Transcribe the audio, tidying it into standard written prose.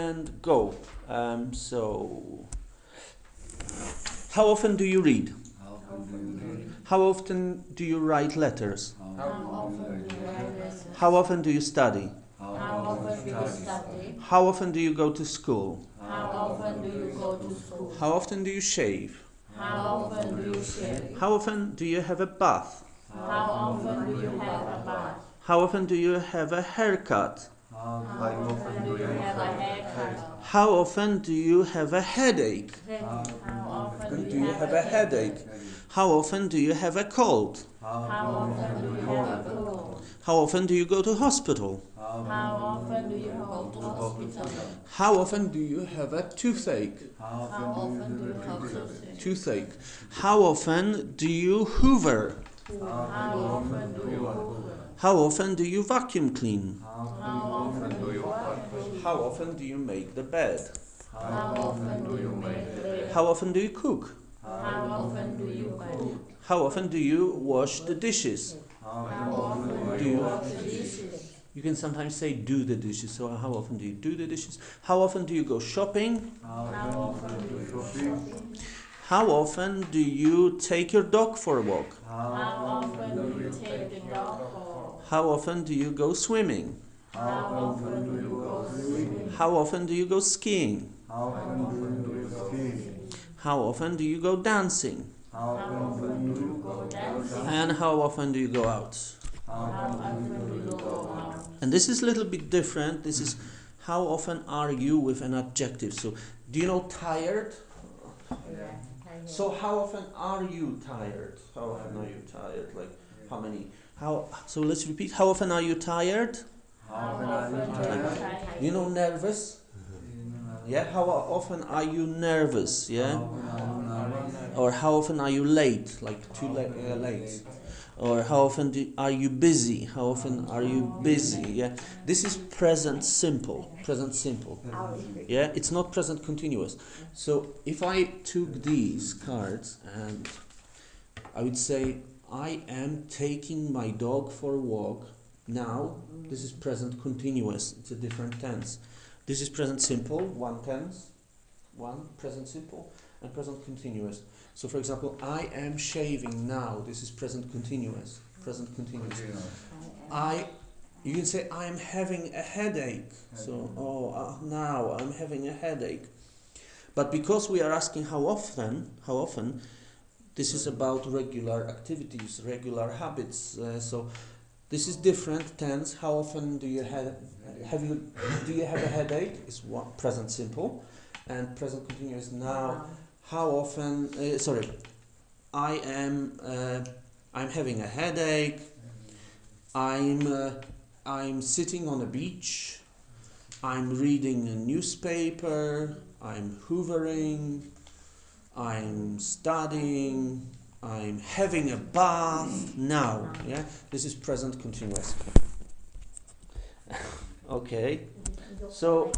And go. So, how often do you read? How often do you write letters? How often do you study? How often do you go to school? How often do you shave? How often do you have a bath? How often do you have a haircut? How often do you have a headache? Do you have a headache? How often do you have a cold? How often do you go to hospital? How often do you have a toothache? Toothache. How often do you hoover? How often do you vacuum clean? How often do you make the bed? How often do you cook? How often do you wash the dishes? You can sometimes say do the dishes. So how often do you do the dishes? How often do you go shopping? How often do you take your dog for a walk? How often do you go swimming? How often do you go skiing? How often do you go dancing? And how often do you go out? And this is a little bit different. This is how often are you with an adjective. So do you know tired? So how often are you tired? How often are you tired? Like how many? So let's repeat. How often are you tired? You know nervous? Yeah. How often are you nervous? Yeah. Or how often are you late? Like too late. Or how often are you busy? How often are you busy? Yeah. This is present simple. Present simple. Yeah. It's not present continuous. So if I took these cards and I would say I am taking my dog for a walk. Now this is present continuous. It's a different tense. This is present simple, one tense, one present simple, and present continuous. So for example, I am shaving now. This is present continuous. Present continuous. You can say I am having a headache. So now I'm having a headache. But because we are asking how often, this is about regular activities, regular habits. So this is different tense. How often do you have a headache? Is one present simple, and present continuous. Now, how often? I'm having a headache. I'm sitting on a beach. I'm reading a newspaper. I'm hoovering. I'm studying. I'm having a bath now. Yeah, this is present continuous. Okay, so